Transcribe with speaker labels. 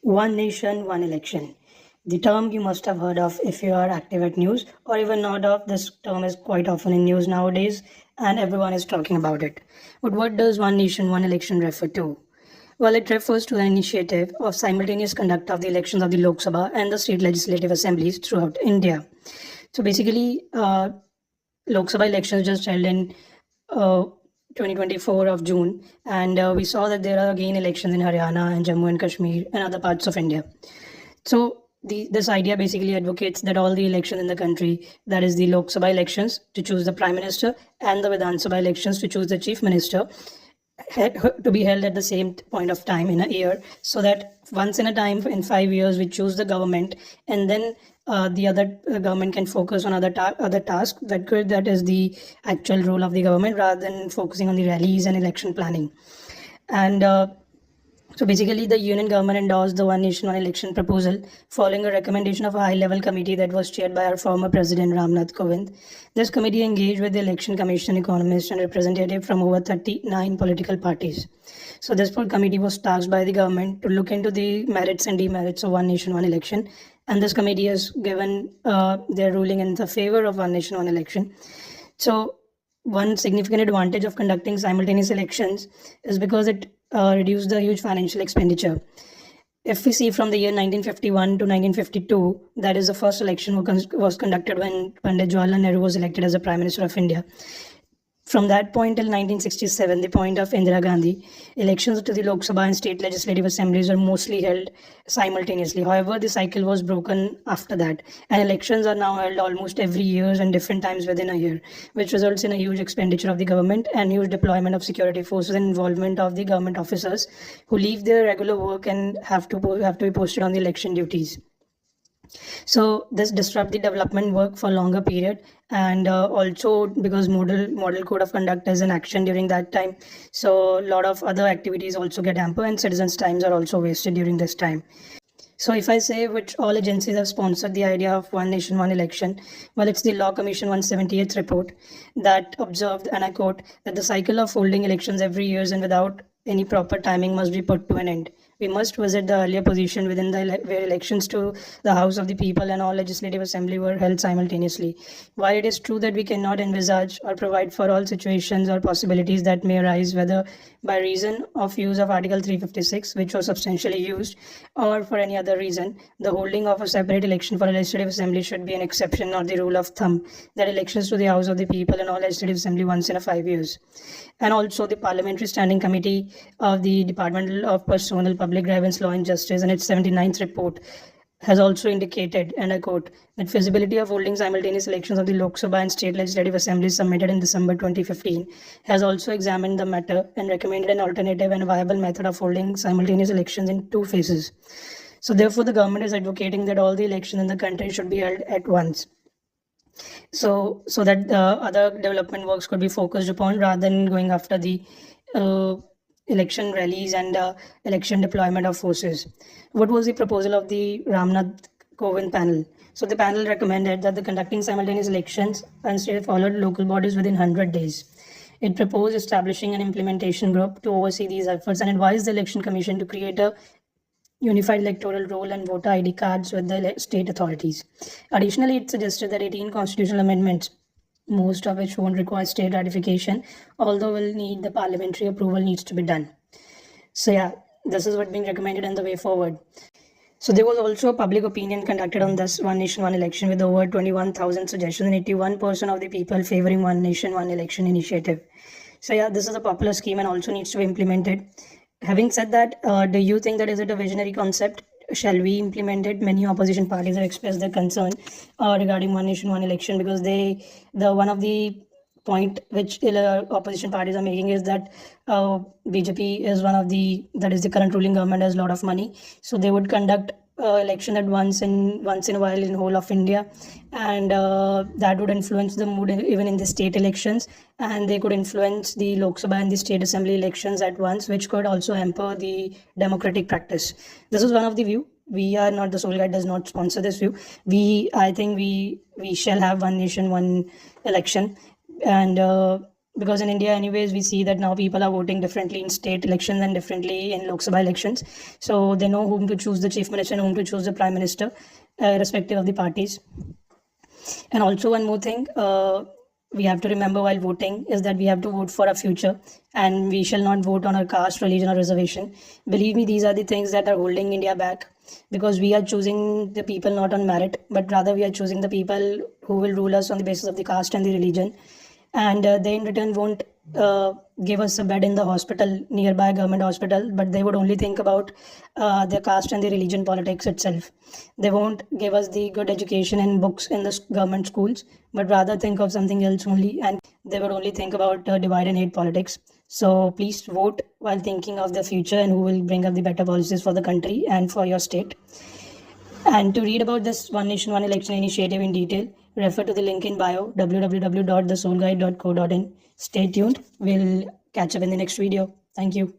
Speaker 1: One nation, one election. The term you must have heard of if you are active at news, or even not of. This term is quite often in news nowadays and everyone is talking about it. But what does one nation, one election refer to? Well, it refers to an initiative of simultaneous conduct of the elections of the Lok Sabha and the state legislative assemblies throughout India. So basically, Lok Sabha elections just held in 2024 of June, and we saw that there are again elections in Haryana and Jammu and Kashmir and other parts of India. So this idea basically advocates that all the elections in the country, that is the Lok Sabha elections to choose the Prime Minister and the Vidhan Sabha elections to choose the Chief Minister, to be held at the same point of time in a year, so that once in a time in 5 years we choose the government, and then the other government can focus on other tasks that is the actual role of the government, rather than focusing on the rallies and election planning. And so basically, the union government endorsed the One Nation, One Election proposal following a recommendation of a high-level committee that was chaired by our former President Ram Nath Kovind. This committee engaged with the Election Commission, economists, and representatives from over 39 political parties. So this committee was tasked by the government to look into the merits and demerits of One Nation, One Election. And this committee has given their ruling in the favor of One Nation, One Election. So one significant advantage of conducting simultaneous elections is because it reduced the huge financial expenditure. If we see from the year 1951 to 1952, that is the first election was conducted when Pandit Jawaharlal Nehru was elected as the Prime Minister of India. From that point till 1967, the point of Indira Gandhi, elections to the Lok Sabha and state legislative assemblies were mostly held simultaneously. However, the cycle was broken after that, and elections are now held almost every year and different times within a year, which results in a huge expenditure of the government and huge deployment of security forces and involvement of the government officers who leave their regular work and have to be posted on the election duties. So this disrupt the development work for longer period, and also because model code of conduct is in action during that time, so a lot of other activities also get hampered and citizens' times are also wasted during this time. So if I say which all agencies have sponsored the idea of One Nation, One Election, well, it's the Law Commission 178th report that observed, and I quote, that the cycle of holding elections every year and without any proper timing must be put to an end. We must visit the earlier position within where elections to the House of the People and all legislative assembly were held simultaneously. While it is true that we cannot envisage or provide for all situations or possibilities that may arise, whether by reason of use of Article 356, which was substantially used, or for any other reason, the holding of a separate election for a legislative assembly should be an exception, not the rule of thumb, that elections to the House of the People and all legislative assembly once in 5 years. And also the Parliamentary Standing Committee of the Department of Personal Public Grievance, Law and Justice in its 79th report has also indicated, and I quote, that feasibility of holding simultaneous elections of the Lok Sabha and state legislative assemblies submitted in December 2015 has also examined the matter and recommended an alternative and viable method of holding simultaneous elections in 2 phases. So therefore, the government is advocating that all the elections in the country should be held at once, so that other development works could be focused upon rather than going after the election rallies and election deployment of forces. What was the proposal of the Ram Nath Kovind panel? So the panel recommended that the conducting simultaneous elections and state followed local bodies within 100 days. It proposed establishing an implementation group to oversee these efforts and advised the Election Commission to create a unified electoral roll and voter ID cards with the state authorities. Additionally, it suggested that 18 constitutional amendments, most of which won't require state ratification, although will need the parliamentary approval, needs to be done. So yeah, this is what being recommended and the way forward. So there was also a public opinion conducted on this One Nation, One Election with over 21,000 suggestions and 81% of the people favoring One Nation, One Election initiative. So yeah, this is a popular scheme and also needs to be implemented. Having said that, do you think that is it a visionary concept? Shall we implement it? Many opposition parties have expressed their concern regarding One Nation, One Election, because one of the point which opposition parties are making is that BJP is that is the current ruling government, has a lot of money, so they would conduct election at once in a while in whole of India, and that would influence the mood even in the state elections, and they could influence the Lok Sabha and the state assembly elections at once, which could also hamper the democratic practice. This is one of the view. We are not, the Soul Guide does not sponsor this view. I think we shall have One Nation, One Election, and because in India, anyways, we see that now people are voting differently in state elections and differently in Lok Sabha elections. So they know whom to choose the chief minister and whom to choose the prime minister, irrespective of the parties. And also one more thing, we have to remember while voting is that we have to vote for our future, and we shall not vote on our caste, religion, or reservation. Believe me, these are the things that are holding India back, because we are choosing the people not on merit, but rather we are choosing the people who will rule us on the basis of the caste and the religion. And they in return won't give us a bed in the hospital, nearby government hospital, but they would only think about the caste and the religion politics itself. They won't give us the good education and books in the government schools, but rather think of something else only, and they would only think about divide and hate politics. So please vote while thinking of the future and who will bring up the better policies for the country and for your state. And to read about this One Nation, One Election initiative in detail, refer to the link in bio, www.thesoulguide.co.in. Stay tuned. We'll catch up in the next video. Thank you.